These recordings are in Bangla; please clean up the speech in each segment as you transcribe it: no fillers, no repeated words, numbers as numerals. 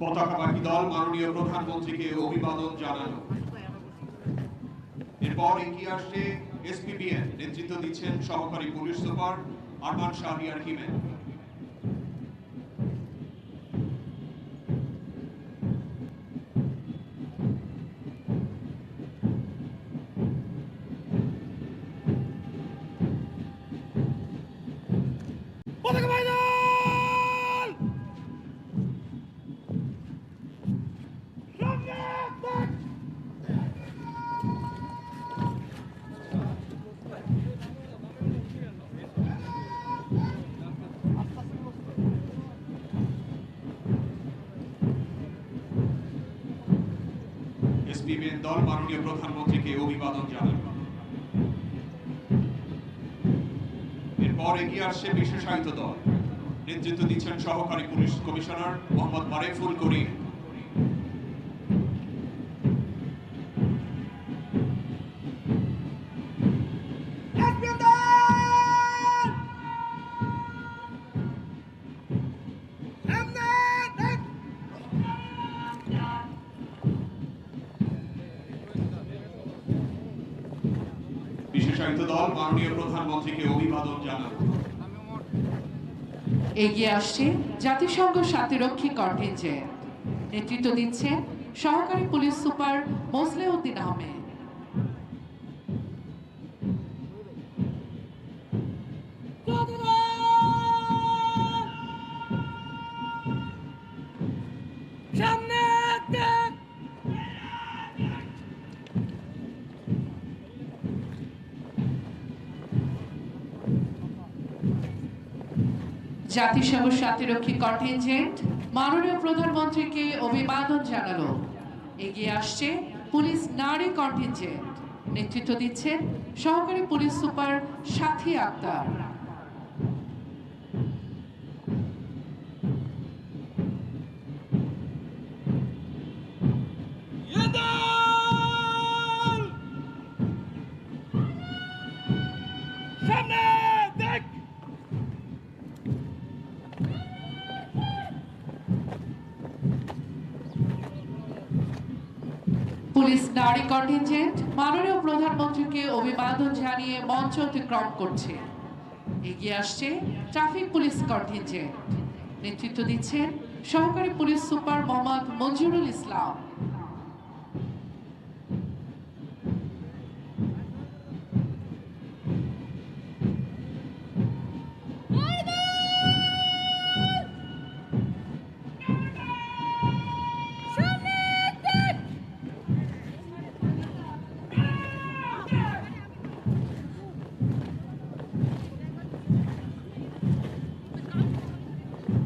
পতাকাবাহী দল মাননীয় প্রধানমন্ত্রীকে অভিবাদন জানালো। এরপর এগিয়ে আসছে এসপিবিএন, নেতৃত্ব দিচ্ছেন সহকারী পুলিশ সুপার আরমান শাহরিয়ার হিমেন। এসপিবিএন দল মাননীয় প্রধানমন্ত্রীকে অভিবাদন জানাল। এরপর এগিয়ে আসছে বিশেষায়িত দল, নেতৃত্ব দিচ্ছেন সহকারী পুলিশ কমিশনার মোহাম্মদ মারেফুল করিম। বিশেষায়িত দল মাননীয় প্রধানমন্ত্রীকে অভিবাদন জানাল। এগিয়ে আসছে জাতিসংঘ শান্তিরক্ষী কন্টিনজেন্ট, নেতৃত্ব দিচ্ছেন সহকারী পুলিশ সুপার মোসলেউদ্দিন আহমেদ। জাতিসংঘ শান্তিরক্ষী কন্টিনজেন্ট মাননীয় প্রধানমন্ত্রীকে অভিবাদন জানালো। এগিয়ে আসছে পুলিশ নারী কন্টিনজেন্ট, নেতৃত্ব দিচ্ছেন সহকারী পুলিশ সুপার সাথী আক্তার। পুলিশ নারী কন্টিনজেন্ট মাননীয় প্রধানমন্ত্রীকে অভিবাদন জানিয়ে মঞ্চ অতিক্রম করছে। এগিয়ে আসছে ট্রাফিক পুলিশ কন্টিনজেন্ট, নেতৃত্ব দিচ্ছেন সহকারী পুলিশ সুপার মোহাম্মদ মঞ্জুরুল ইসলাম।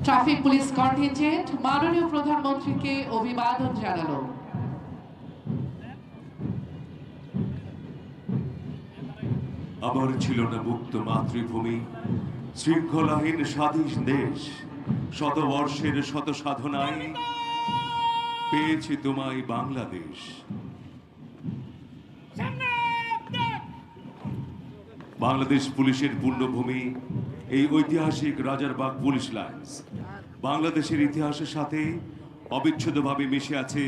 ট্রাফিক পুলিশ কন্টিনজেন্ট মাননীয় প্রধানমন্ত্রীকে অভিবাদন জানালো। আমার ছিল না মুক্ত মাতৃভূমি, শৃঙ্খলাহীন স্বাধীন দেশ, শতবর্ষের শত সাধনায় পেয়েছি তোমায় বাংলাদেশ। বাংলাদেশ পুলিশের পূর্ণভূমি এই ঐতিহাসিক রাজারবাগ পুলিশ লাইন্স। বাংলাদেশের ইতিহাসের সাথে অবিচ্ছেদ্যভাবে মিশে আছে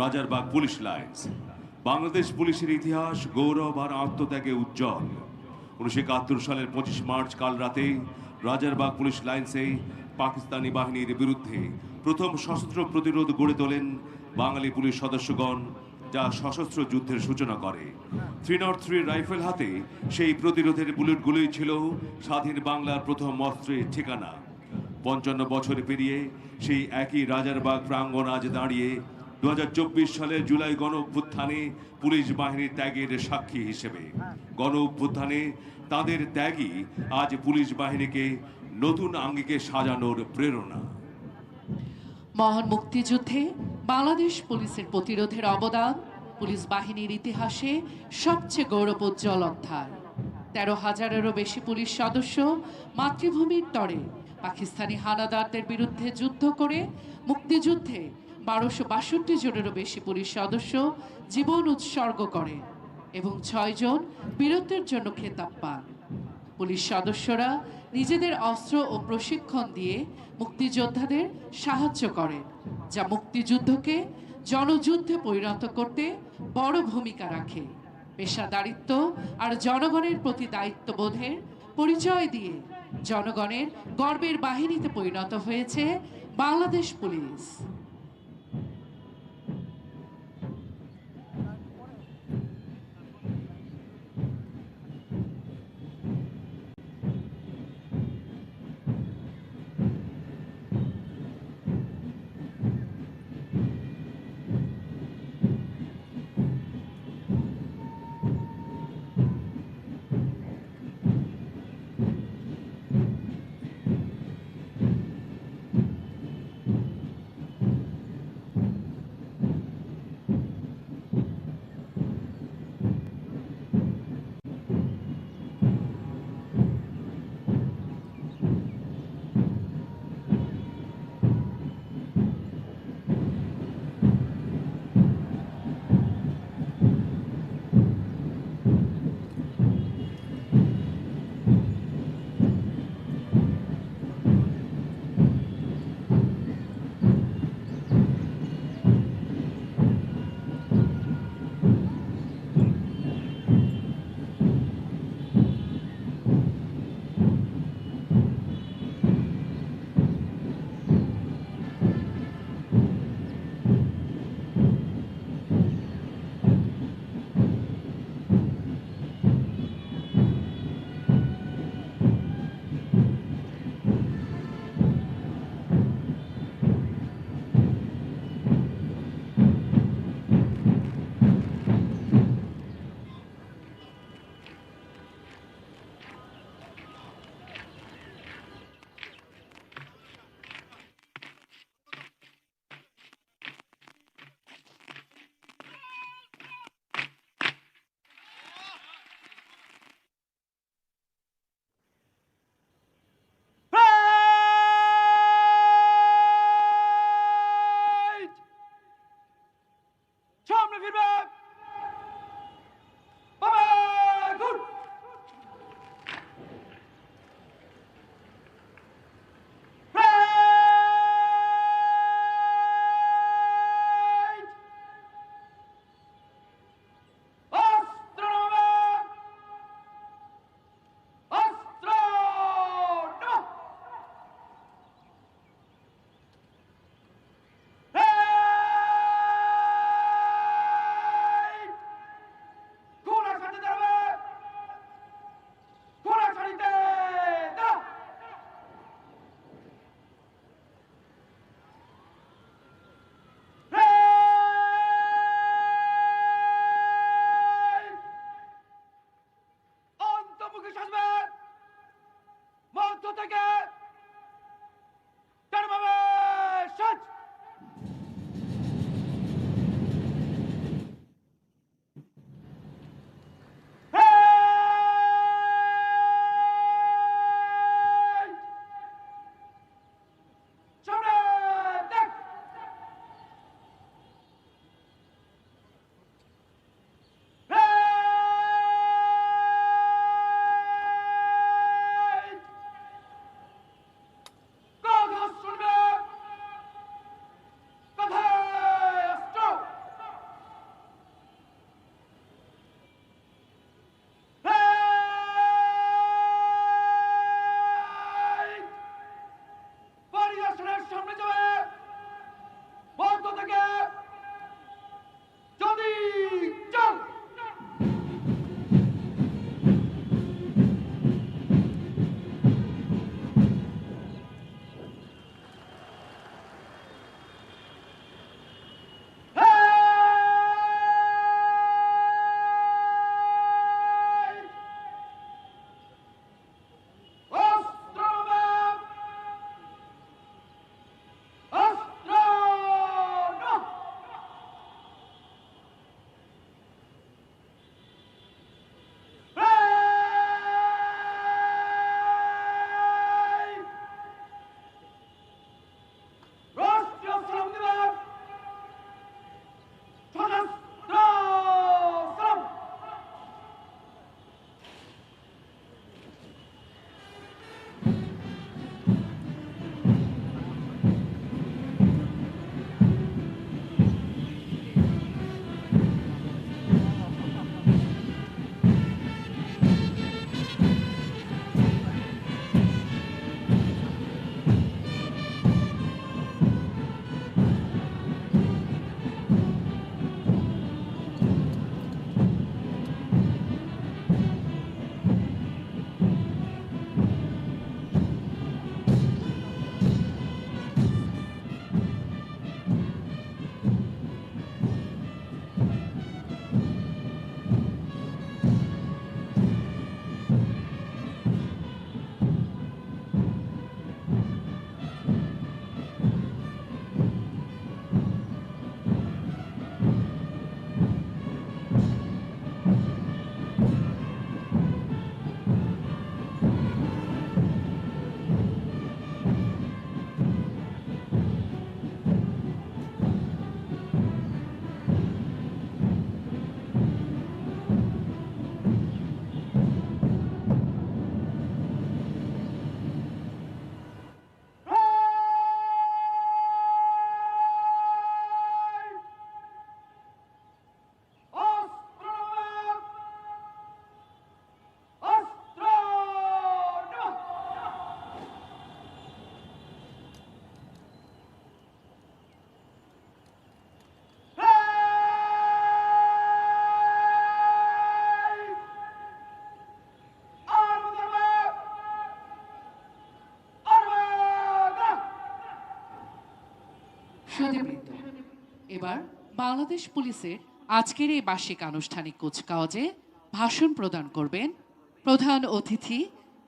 রাজারবাগ পুলিশ লাইন্স। বাংলাদেশ পুলিশের ইতিহাস গৌরব আর আত্মত্যাগে উজ্জ্বল। 1971 সালের 25 মার্চ কাল রাতে রাজারবাগ পুলিশ লাইন্সে পাকিস্তানি বাহিনীর বিরুদ্ধে প্রথম সশস্ত্র প্রতিরোধ গড়ে তোলেন বাঙালি পুলিশ সদস্যগণ, যা সশস্ত্র যুদ্ধের সূচনা করে। 303 রাইফেল হাতে সেই প্রতিরোধের বুলেটগুলোই ছিল স্বাধীন বাংলার প্রথম অস্ত্রের ঠিকানা। 55 বছর পেরিয়ে সেই একই রাজারবাগ প্রাঙ্গণ আজ দাঁড়িয়ে 2024 সালের জুলাই গণ অভ্যুত্থানে পুলিশ বাহিনীর ত্যাগের সাক্ষী হিসেবে। গণ অভ্যুত্থানে তাদের ত্যাগই আজ পুলিশ বাহিনীকে নতুন আঙ্গিকে সাজানোর প্রেরণা। মহান মুক্তিযুদ্ধে বাংলাদেশ পুলিশের প্রতিরোধের অবদান পুলিশ বাহিনীর ইতিহাসে সবচেয়ে গৌরবোজ্জ্বল অধ্যায়। 13,000-এরও বেশি পুলিশ সদস্য মাতৃভূমির তরে পাকিস্তানি হানাদারদের বিরুদ্ধে যুদ্ধ করে মুক্তিযুদ্ধে 1262 জনেরও বেশি পুলিশ সদস্য জীবন উৎসর্গ করে এবং 6 জন বীরত্বের জন্য খেতাব পান। পুলিশ সদস্যরা নিজেদের অস্ত্র ও প্রশিক্ষণ দিয়ে মুক্তিযোদ্ধাদের সাহায্য করেন, যা মুক্তিযুদ্ধকে জনযুদ্ধে পরিণত করতে বড় ভূমিকা রাখে। পেশাদারিত্ব আর জনগণের প্রতি দায়িত্ববোধের পরিচয় দিয়ে জনগণের গর্বের বাহিনীতে পরিণত হয়েছে বাংলাদেশ পুলিশ। সুধীবৃন্দ, এবার বাংলাদেশ পুলিশের আজকের এই বার্ষিক আনুষ্ঠানিক কুচকাওয়াজে ভাষণ প্রদান করবেন প্রধান অতিথি,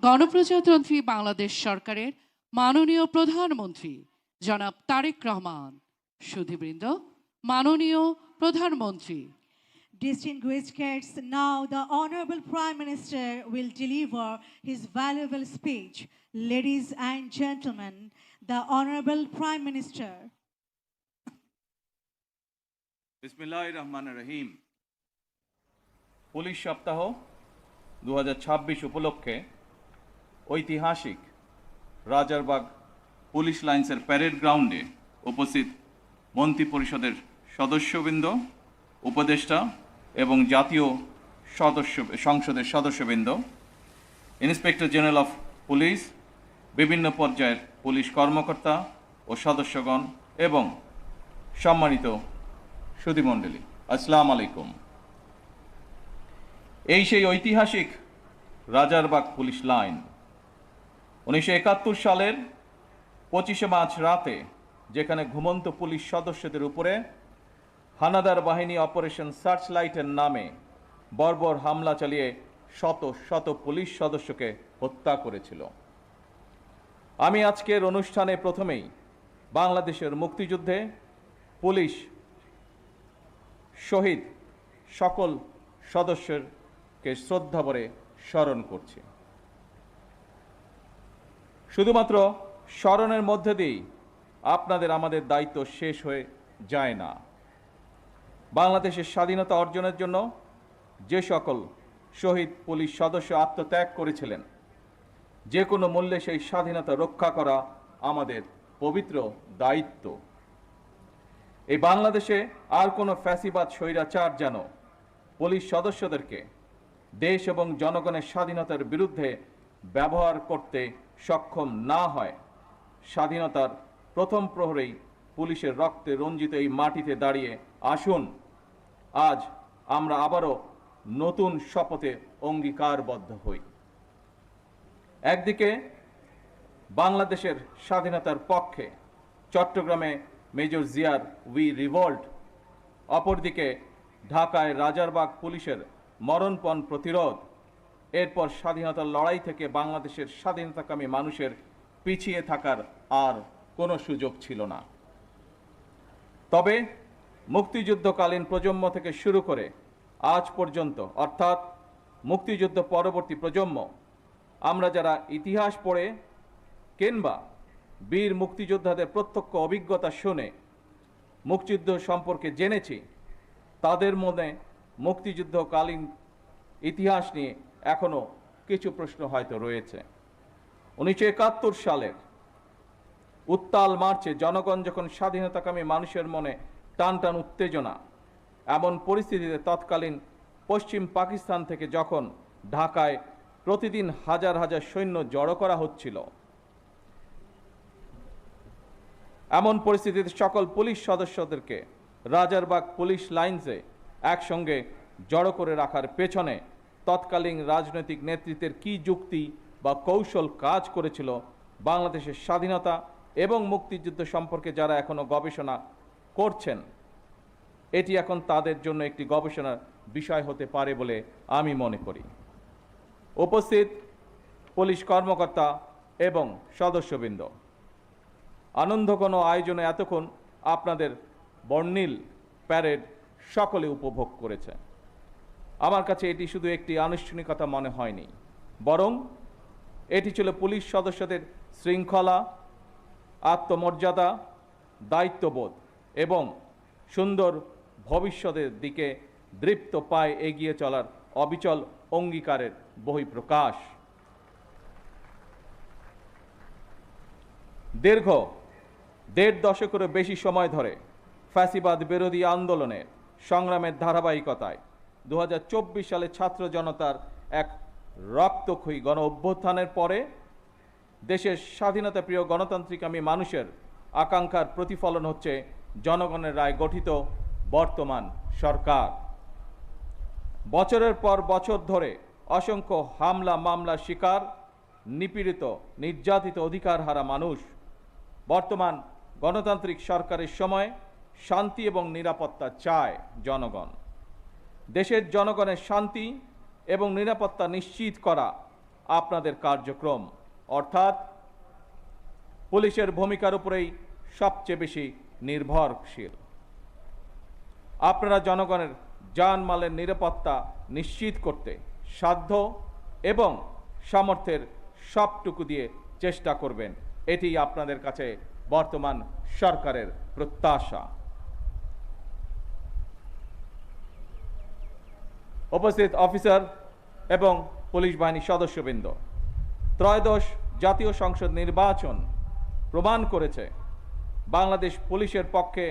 গণপ্রজাতন্ত্রী বাংলাদেশ সরকারের মাননীয় প্রধানমন্ত্রী জনাব তারেক রহমান। সুধীবৃন্দ, মাননীয় প্রধানমন্ত্রী। Distinguished guests, now the Honorable Prime Minister will deliver his valuable speech. Ladies and gentlemen, the Honorable Prime Minister. বিসমিল্লাহির রহমানির রহিম। পুলিশ সপ্তাহ 2026 উপলক্ষে ঐতিহাসিক রাজারবাগ পুলিশ লাইন্সের প্যারেড গ্রাউন্ডে উপস্থিত মন্ত্রিপরিষদের সদস্যবৃন্দ, উপদেষ্টা এবং জাতীয় সংসদের সদস্যবৃন্দ, ইন্সপেক্টর জেনারেল অফ পুলিশ, বিভিন্ন পর্যায়ের পুলিশ কর্মকর্তা ও সদস্যগণ এবং সম্মানিত সুধীমণ্ডলী, আসসালামু আলাইকুম। এই সেই ঐতিহাসিক রাজারবাগ পুলিশ লাইন 1971 সালের 25 মার্চ রাতে, যেখানে ঘুমন্ত পুলিশ সদস্যদের উপরে হানাদার বাহিনী অপারেশন সার্চলাইটের নামে বর্বর হামলা চালিয়ে শত শত পুলিশ সদস্যকে হত্যা করেছিল। আমি আজকের অনুষ্ঠানে প্রথমেই বাংলাদেশের মুক্তিযুদ্ধে পুলিশ শহীদ সকল সদস্যকে শ্রদ্ধা ভরে স্মরণ করছি। শুধুমাত্র স্মরণের মধ্যে দিয়েই আপনাদের আমাদের দায়িত্ব শেষ হয়ে যায় না। বাংলাদেশের স্বাধীনতা অর্জনের জন্য যে সকল শহীদ পুলিশ সদস্য আত্মত্যাগ করেছিলেন, যে কোনো মূল্যে সেই স্বাধীনতা রক্ষা করা আমাদের পবিত্র দায়িত্ব। এই বাংলাদেশে আর কোনো ফ্যাসিবাদ স্বৈরাচার যেন পুলিশ সদস্যদেরকে দেশ এবং জনগণের স্বাধীনতার বিরুদ্ধে ব্যবহার করতে সক্ষম না হয়। স্বাধীনতার প্রথম প্রহরেই পুলিশের রক্তে রঞ্জিত এই মাটিতে দাঁড়িয়ে আসুন আজ আমরা আবারও নতুন শপথে অঙ্গীকারবদ্ধ হই। একদিকে বাংলাদেশের স্বাধীনতার পক্ষে চট্টগ্রামে মেজর জিয়ার উই রিভল্ট, অপরদিকে ঢাকায় রাজারবাগ পুলিশের মরণপণ প্রতিরোধ। এরপর স্বাধীনতার লড়াই থেকে বাংলাদেশের স্বাধীনতাকামী মানুষের পিছিয়ে থাকার আর কোনো সুযোগ ছিল না। তবে মুক্তিযুদ্ধকালীন প্রজন্ম থেকে শুরু করে আজ পর্যন্ত, অর্থাৎ মুক্তিযুদ্ধ পরবর্তী প্রজন্ম, আমরা যারা ইতিহাস পড়ে কিংবা বীর মুক্তিযোদ্ধাদের প্রত্যক্ষ অভিজ্ঞতা শুনে মুক্তিযুদ্ধ সম্পর্কে জেনেছি, তাদের মনে মুক্তিযুদ্ধকালীন ইতিহাস নিয়ে এখনো কিছু প্রশ্ন হয়তো রয়েছে। 1971 সালের উত্তাল মার্চে জনগণ যখন স্বাধীনতাকামী মানুষের মনে টান টান উত্তেজনা, এমন পরিস্থিতিতে তৎকালীন পশ্চিম পাকিস্তান থেকে যখন ঢাকায় প্রতিদিন হাজার হাজার সৈন্য জড়ো করা হচ্ছিল, এমন পরিস্থিতিতে সকল পুলিশ সদস্যদেরকে রাজারবাগ পুলিশ লাইন্সে একসঙ্গে জড়ো করে রাখার পেছনে তৎকালীন রাজনৈতিক নেতৃত্বের কী যুক্তি বা কৌশল কাজ করেছিল, বাংলাদেশের স্বাধীনতা এবং মুক্তিযুদ্ধ সম্পর্কে যারা এখনো গবেষণা করছেন, এটি এখন তাদের জন্য একটি গবেষণার বিষয় হতে পারে বলে আমি মনে করি। উপস্থিত পুলিশ কর্মকর্তা এবং সদস্যবৃন্দ, আনন্দ কোনো আয়োজনে এতক্ষণ আপনাদের বর্ণিল প্যারেড সকলে উপভোগ করেছে। আমার কাছে এটি শুধু একটি আনুষ্ঠানিকতা মনে হয়নি, বরং এটি ছিল পুলিশ সদস্যদের শৃঙ্খলা, আত্মমর্যাদা, দায়িত্ববোধ এবং সুন্দর ভবিষ্যতের দিকে দৃপ্ত পায়ে এগিয়ে চলার অবিচল অঙ্গীকারের বহিঃপ্রকাশ। দীর্ঘ 1.5 দশকেরও বেশি সময় ধরে ফ্যাসিবাদ বিরোধী আন্দোলনের সংগ্রামের ধারাবাহিকতায় 2024 সালে ছাত্র জনতার এক রক্তক্ষয়ী গণ অভ্যুত্থানের পরে দেশের স্বাধীনতাপ্রিয় গণতান্ত্রিকামী মানুষের আকাঙ্ক্ষার প্রতিফলন হচ্ছে জনগণের রায় গঠিত বর্তমান সরকার। বছরের পর বছর ধরে অসংখ্য হামলা মামলা শিকার, নিপীড়িত, নির্যাতিত অধিকার হারা মানুষ বর্তমান গণতান্ত্রিক সরকারের সময় শান্তি এবং নিরাপত্তা চায় জনগণ। দেশের জনগণের শান্তি এবং নিরাপত্তা নিশ্চিত করা আপনাদের কার্যক্রম, অর্থাৎ পুলিশের ভূমিকার উপরেই সবচেয়ে বেশি নির্ভরশীল। আপনারা জনগণের জানমালের নিরাপত্তা নিশ্চিত করতে সাধ্য এবং সামর্থ্যের সবটুকু দিয়ে চেষ্টা করবেন, এটি আপনাদের কাছে বর্তমান সরকারের প্রত্যাশা। উপস্থিত অফিসার এবং পুলিশ বাহিনীর সদস্যবৃন্দ, ত্রয়োদশ জাতীয় সংসদ নির্বাচন প্রমাণ করেছে বাংলাদেশ পুলিশের পক্ষে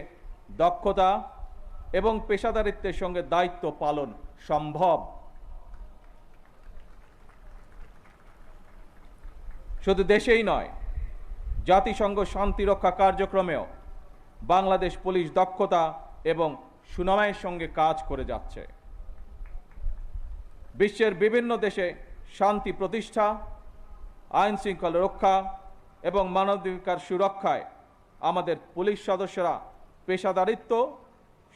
দক্ষতা এবং পেশাদারিত্বের সঙ্গে দায়িত্ব পালন সম্ভব। শুধু দেশেই নয়, জাতিসংঘ শান্তিরক্ষা কার্যক্রমেও বাংলাদেশ পুলিশ দক্ষতা এবং সুনামের সঙ্গে কাজ করে যাচ্ছে। বিশ্বের বিভিন্ন দেশে শান্তি প্রতিষ্ঠা, আইন শৃঙ্খলা রক্ষা এবং মানবাধিকার সুরক্ষায় আমাদের পুলিশ সদস্যরা পেশাদারিত্ব,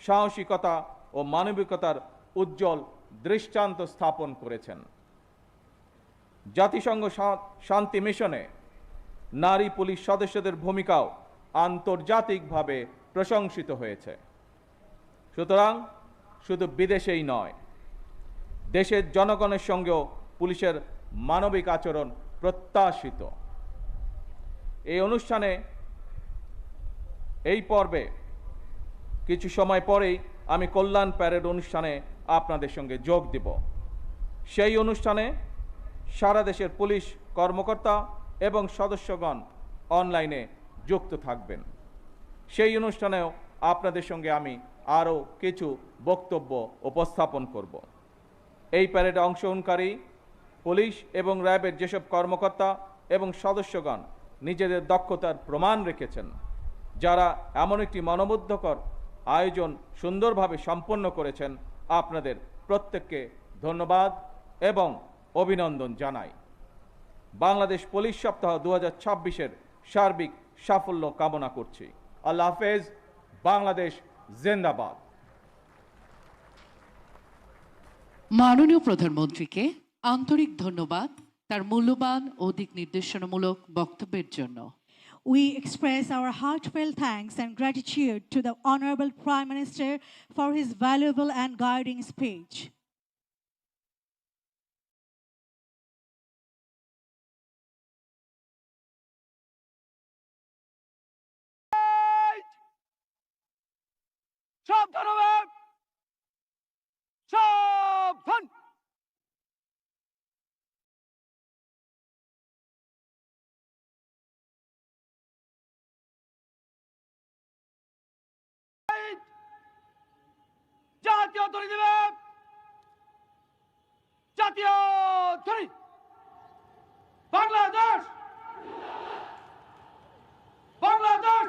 সাহসিকতা ও মানবিকতার উজ্জ্বল দৃষ্টান্ত স্থাপন করেছেন। জাতিসংঘ শান্তি মিশনে নারী পুলিশ সদস্যদের ভূমিকাও আন্তর্জাতিকভাবে প্রশংসিত হয়েছে। সুতরাং শুধু বিদেশেই নয়, দেশের জনগণের সঙ্গেও পুলিশের মানবিক আচরণ প্রত্যাশিত। এই অনুষ্ঠানে, এই পর্বে কিছু সময় পরেই আমি কল্যাণ প্যারেড অনুষ্ঠানে আপনাদের সঙ্গে যোগ দেব। সেই অনুষ্ঠানে সারা দেশের পুলিশ কর্মকর্তা এবং সদস্যগণ অনলাইনে যুক্ত থাকবেন। সেই অনুষ্ঠানেও আপনাদের সঙ্গে আমি আরও কিছু বক্তব্য উপস্থাপন করব। এই প্যারেডে অংশগ্রহণকারী পুলিশ এবং র্যাবের যেসব কর্মকর্তা এবং সদস্যগণ নিজেদের দক্ষতার প্রমাণ রেখেছেন, যারা এমন একটি মনোমুগ্ধকর আয়োজন সুন্দরভাবে সম্পন্ন করেছেন, আপনাদের প্রত্যেককে ধন্যবাদ এবং অভিনন্দন জানাই। বাংলাদেশ পুলিশ সপ্তাহ 2026-এর সার্বিক সাফল্য কামনা করছি। আল্লাহ হাফেজ। বাংলাদেশ জিন্দাবাদ। মাননীয় প্রধানমন্ত্রীকে আন্তরিক ধন্যবাদ তার মূল্যবান ও দিক নির্দেশনামূলক বক্তব্যের জন্য। We express our heartfelt thanks and gratitude to the Honorable Prime Minister for his valuable and guiding speech. সাবধান হবে, সাবধান। জাতীয় ধ্বনি দেবে, জাতীয় ধ্বনি। বাংলাদেশ, বাংলাদেশ,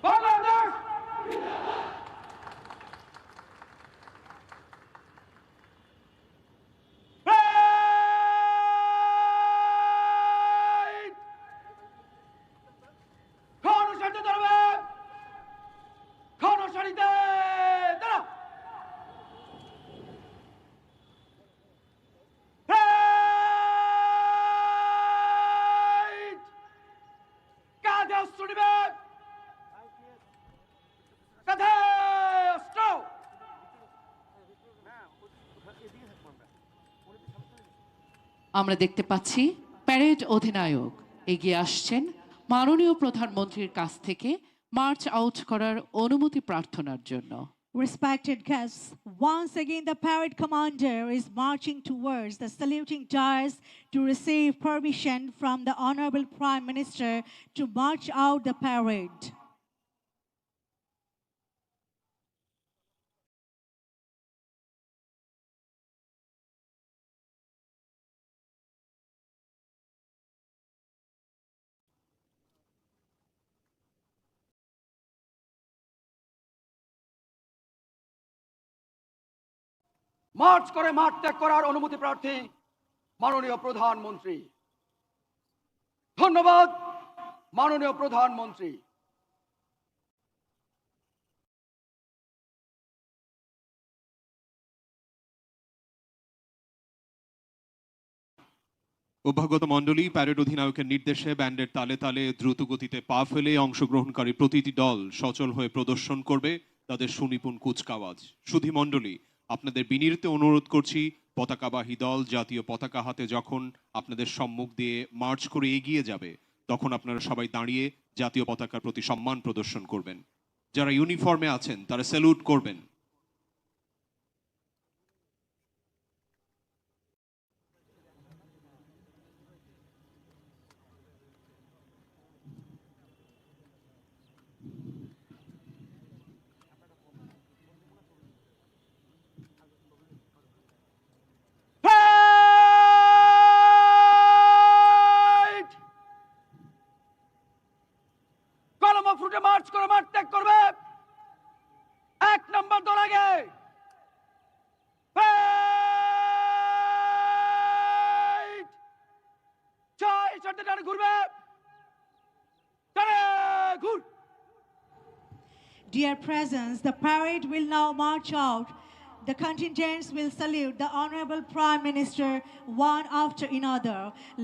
বাংলাদেশ। খনসারিতে দাঁড়াবে, খনসারিতে দাঁড়া। কাঁধে অস্ত্র নিবে, কাঁধে অস্ত্র। আমরা দেখতে পাচ্ছি প্যারেড অধিনায়ক এগিয়ে আসছেন মাননীয় প্রধানমন্ত্রীর কাছ থেকে মার্চ আউট করার অনুমতি প্রার্থনার জন্য। Respected guests, once again the parade commander is marching towards the saluting dais to receive permission from the Honorable Prime Minister to march out the parade. March করে মাঠ ত্যাগ করার অনুমতি প্রার্থী মাননীয় প্রধানমন্ত্রী। ধন্যবাদ, মাননীয় প্রধানমন্ত্রী। অভ্যাগত মণ্ডলী, প্যারেড অধিনায়কের নির্দেশে ব্যান্ডের তালে তালে দ্রুত গতিতে পা ফেলে অংশগ্রহণকারী প্রতিটি দল সচল হয়ে প্রদর্শন করবে তাদের সুনিপুণ কুচকাওয়াজ। সুধী মণ্ডলী, আপনাদের বিনীত অনুরোধ করছি, পতাকাবাহী দল জাতীয় পতাকা হাতে যখন আপনাদের সম্মুখ দিয়ে মার্চ করে এগিয়ে যাবে, তখন আপনারা সবাই দাঁড়িয়ে জাতীয় পতাকার প্রতি সম্মান প্রদর্শন করবেন। যারা ইউনিফর্মে আছেন তারা স্যালুট করবেন। কলম ফুটে মার্চ করে মাঠ ত্যাগ করবে 1 নম্বর দল আগে। ছয় সাথে টানে ঘুরবে, টানে ঘুর। Dear presence, the parade will now march out. The contingents will salute the Honorable Prime Minister one after another.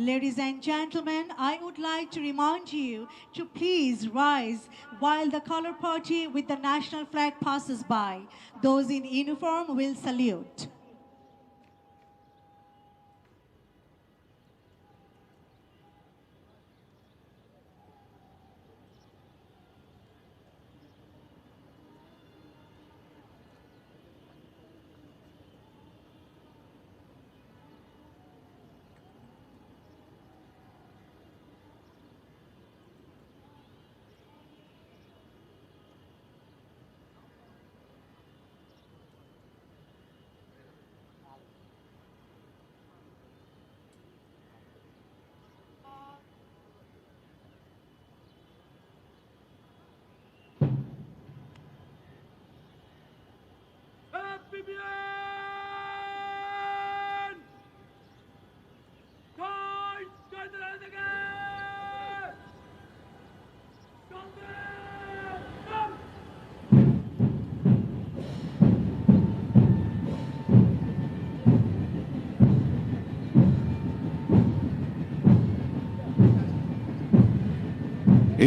Ladies and gentlemen, I would like to remind you to please rise while the color party with the national flag passes by. Those in uniform will salute.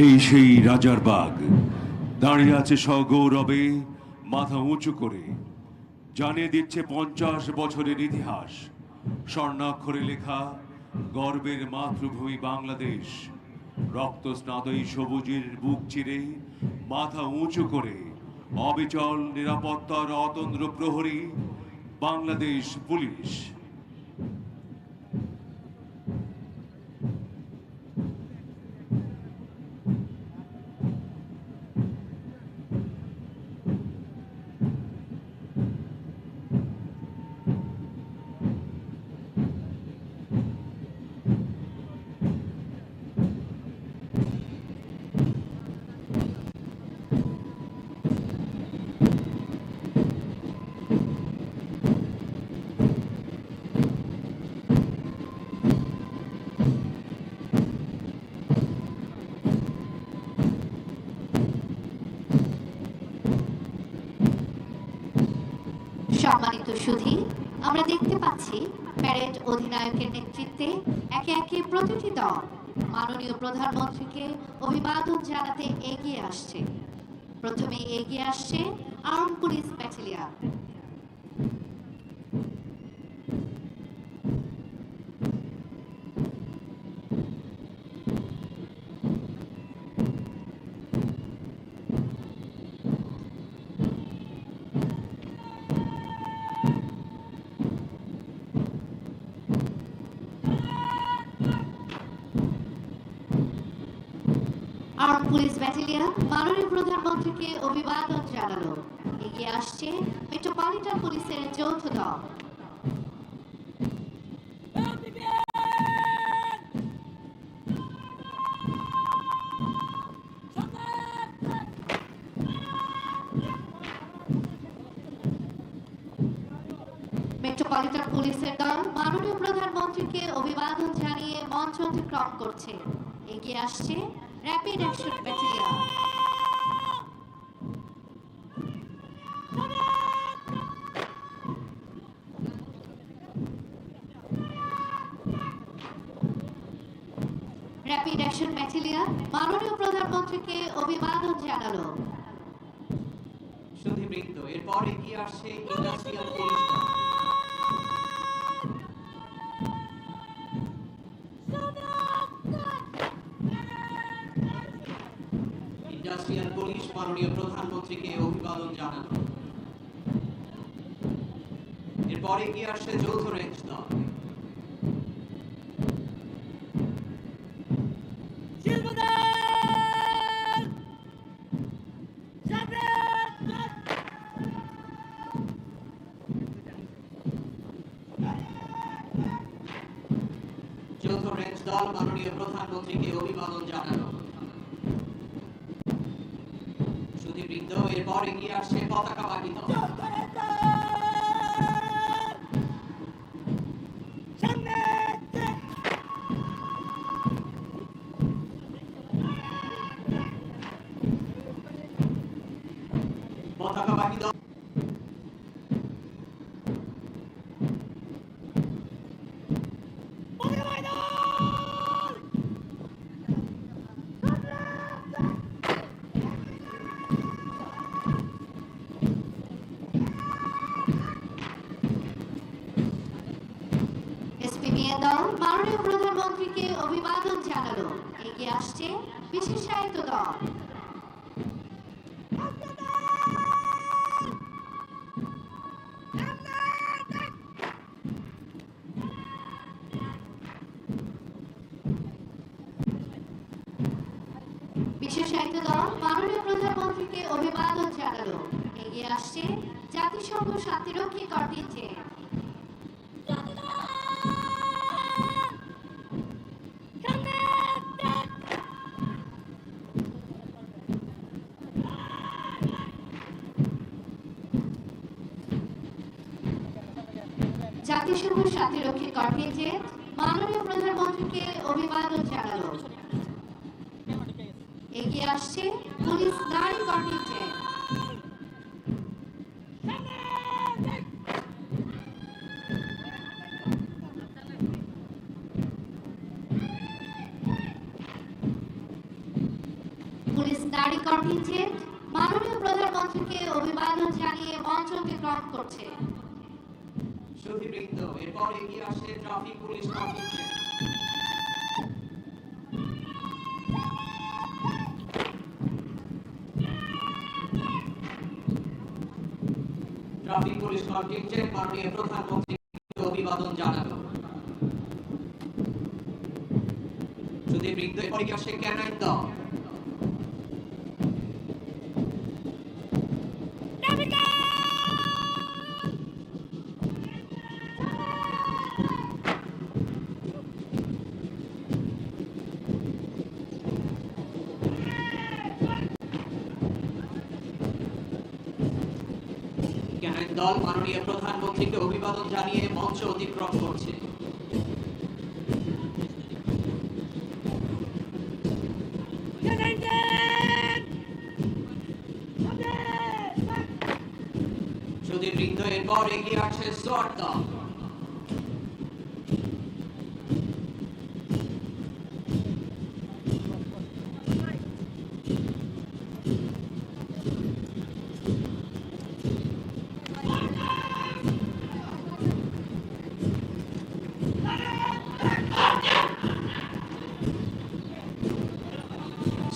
এই সেই রাজার বাগ দাঁড়িয়ে আছে সগৌরবে মাথা উঁচু করে, জানিয়ে দিচ্ছে 50 বছরের ইতিহাস। স্বর্ণাক্ষরে লেখা গর্বের মাতৃভূমি বাংলাদেশ, রক্তস্নাতই সবুজের বুক চিরে মাথা উঁচু করে অবিচল নিরাপত্তার অতন্দ্র প্রহরী বাংলাদেশ পুলিশ। সম্মানিত সুধী, আমরা দেখতে পাচ্ছি প্যারেড অধিনায়কের নেতৃত্বে একে একে প্রতিটি দল মাননীয় প্রধানমন্ত্রীকে অভিবাদন জানাতে এগিয়ে আসছে। প্রথমে এগিয়ে আসছে arm police battalion. Arm police battalion মাননীয় প্রধানমন্ত্রীকে অভিবাদন জানালো। এগিয়ে আসছে মেট্রোপলিটন পুলিশের যৌথ দল। মেট্রোপলিটন পুলিশের দল মাননীয় প্রধানমন্ত্রীকে অভিবাদন জানিয়ে মঞ্চ অতিক্রম করছে। এগিয়ে আসছে rapid action battalion. Rapid action battalion মাননীয় প্রধানমন্ত্রীকে অভিবাদন জানালো। সুধীবৃন্দ, এরপর এগিয়ে আসছে ইন্ডাস্ট্রিয়াল পুলিশ দল। ইন্ডাস্ট্রিয়াল পুলিশ মাননীয় প্রধানমন্ত্রীকে অভিবাদন জানালো। এরপর এগিয়ে আসছে যৌথ রেঞ্জ দল। যৌথ রেঞ্জ দল মাননীয় প্রধানমন্ত্রীকে অভিবাদন জানালো। সুধীবৃন্দ, এরপর এগিয়ে আসছে পতাকাবাহী দল। পতাকাবাহী দল এসপিবিএ দল মাননীয় প্রধানমন্ত্রীকে অভিবাদন জানালো। এগিয়ে আসছে বিশেষায়িত দল। বিশেষায়িত দল মাননীয় প্রধানমন্ত্রীকে অভিবাদন জানালো। এগিয়ে আসছে জাতিসংঘ শান্তিরক্ষী কন্টিনজেন্ট। জাতিসংঘ শান্তিরক্ষী কন্টিনজেন্ট মাননীয় প্রধানমন্ত্রীকে অভিবাদন জানালো। এগিয়ে আসছে পুলিশ নারী কন্টিনজেন্ট। পুলিশ নারী কন্টিনজেন্ট মাননীয় প্রধানমন্ত্রীকে অভিবাদন জানিয়ে মঞ্চ অতিক্রম করছে। সুধীবৃন্দ, এরপর এগিয়ে আসছে traffic police contingent. Traffic police contingent মাননীয় প্রধানমন্ত্রীকে অভিবাদন জানালো। সুধীবৃন্দ, এরপর এগিয়ে আসছে ক্যানাইন দল। ক্যানাইন দল মাননীয় প্রধানমন্ত্রীকে অভিবাদন জানিয়ে মঞ্চ অতিক্রম করছে। সুধীবৃন্দ, এরপর এগিয়ে আসছে সোয়াট দল।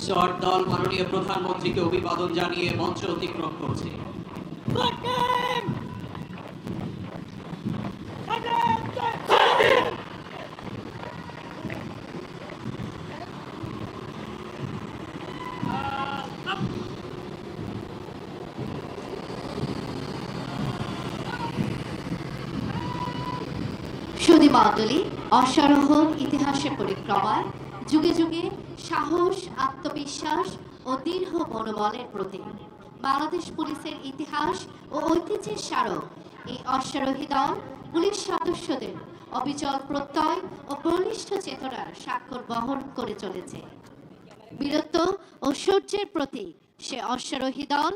সোয়াট দল মাননীয় প্রধানমন্ত্রীকে অভিবাদন জানিয়ে মঞ্চ অতিক্রম করছে। সুধী মণ্ডলী, অশ্বারোহণ ইতিহাসের পরিক্রমায় যুগে যুগে সাহস, আত্মবিশ্বাস ও দৃঢ় মনোবলের প্রতীক। বাংলাদেশ পুলিশের ইতিহাস ও ঐতিহ্যের স্মারক এই অশ্বারোহী দল পুলিশ সদস্যদের অবিচল প্রত্যয় ও বলিষ্ঠ চেতনার স্বাক্ষর বহন করে চলেছে। বীরত্ব ও শৌর্যের প্রতীক সে অশ্বারোহী দল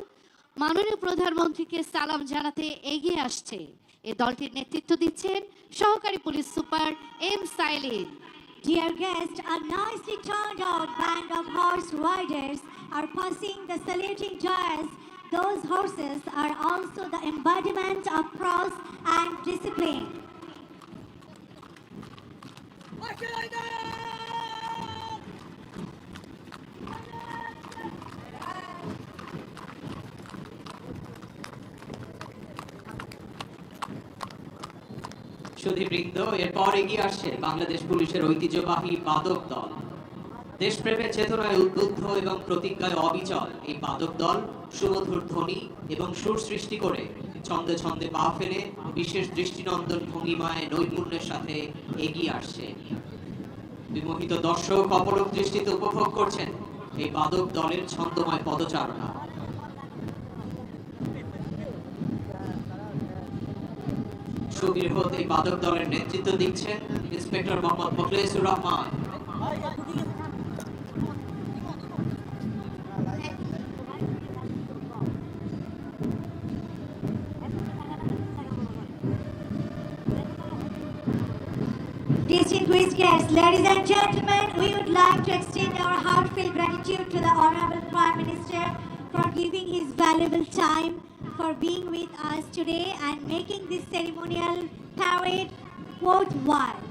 মাননীয় প্রধানমন্ত্রীকে সালাম জানাতে এগিয়ে আসছে। এই দলটির নেতৃত্ব দিচ্ছেন সহকারী police super M Sailin. Dear guests, a nicely turned out band of horse riders are passing the saluting dais. Those horses are also the embodiment of prose and discipline. সুধীবৃন্দ, এরপর এগিয়ে আসছে বাংলাদেশ পুলিশের ঐতিহ্যবাহী বাদক দল। দেশপ্রেমের চেতনায় উদ্বুদ্ধ এবং প্রতিজ্ঞায় অবিচল এই বাদক দল সুমধুর ধ্বনি এবং সুর সৃষ্টি করে ছন্দে ছন্দে পা ফেলে বিশেষ দৃষ্টিনন্দন ভঙ্গিমায় নৈপুণ্যের সাথে এগিয়ে আসছে। বিমোহিত দর্শক অপলক দৃষ্টিতে উপভোগ করছেন এই বাদক দলের ছন্দময় পদচারণা। সুবৃহৎ এই বাদক দলের নেতৃত্ব দিচ্ছেন inspector Mohammad Mokhlesur Rahman. Distinguished guests, ladies and gentlemen, we would like to extend our heartfelt gratitude to the Honorable Prime Minister for giving his valuable time for being with us today and making this ceremonial parade worthwhile.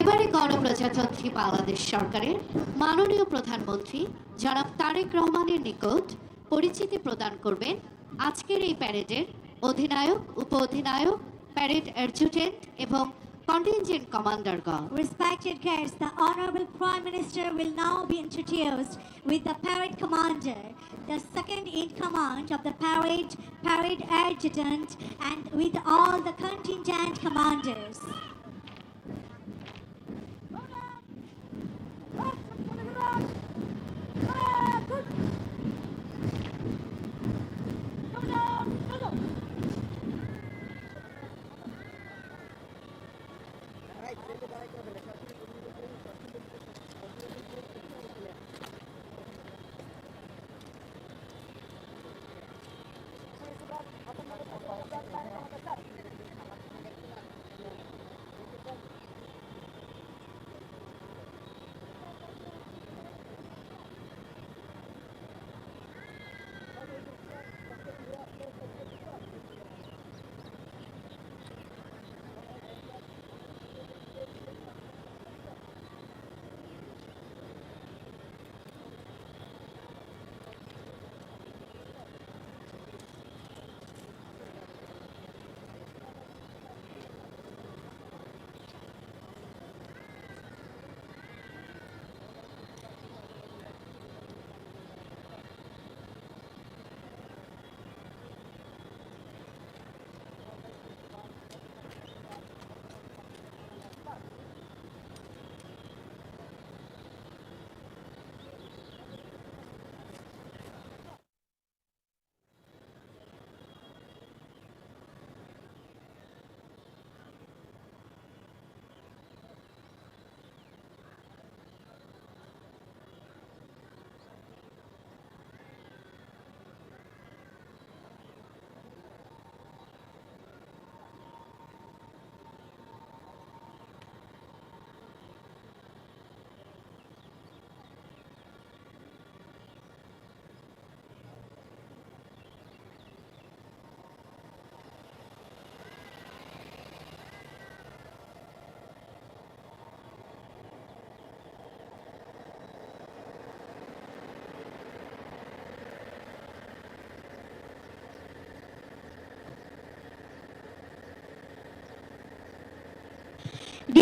এবারে গণপ্রজাতন্ত্রী বাংলাদেশ সরকারের মাননীয় প্রধানমন্ত্রী জনাব তারেক রহমানের নিকট পরিচিতি প্রদান করবেন আজকের এই প্যারেডের অধিনায়ক, উপ অধিনায়ক, প্যারেড অ্যাডজুটেন্ট এবং contingent কমান্ডারগণ। Respected guests, the Honorable Prime Minister will now be introduced with the parade commander, the second in command of the parade adjutant, and with all the contingent commanders.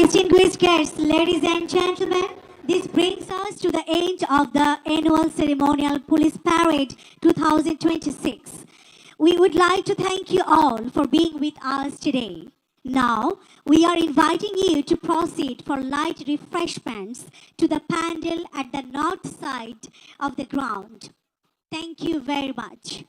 Distinguished guests, ladies and gentlemen, this brings us to the end of the annual ceremonial Police Parade 2026. We would like to thank you all for being with us today. Now, we are inviting you to proceed for light refreshments to the pandal at the north side of the ground. Thank you very much.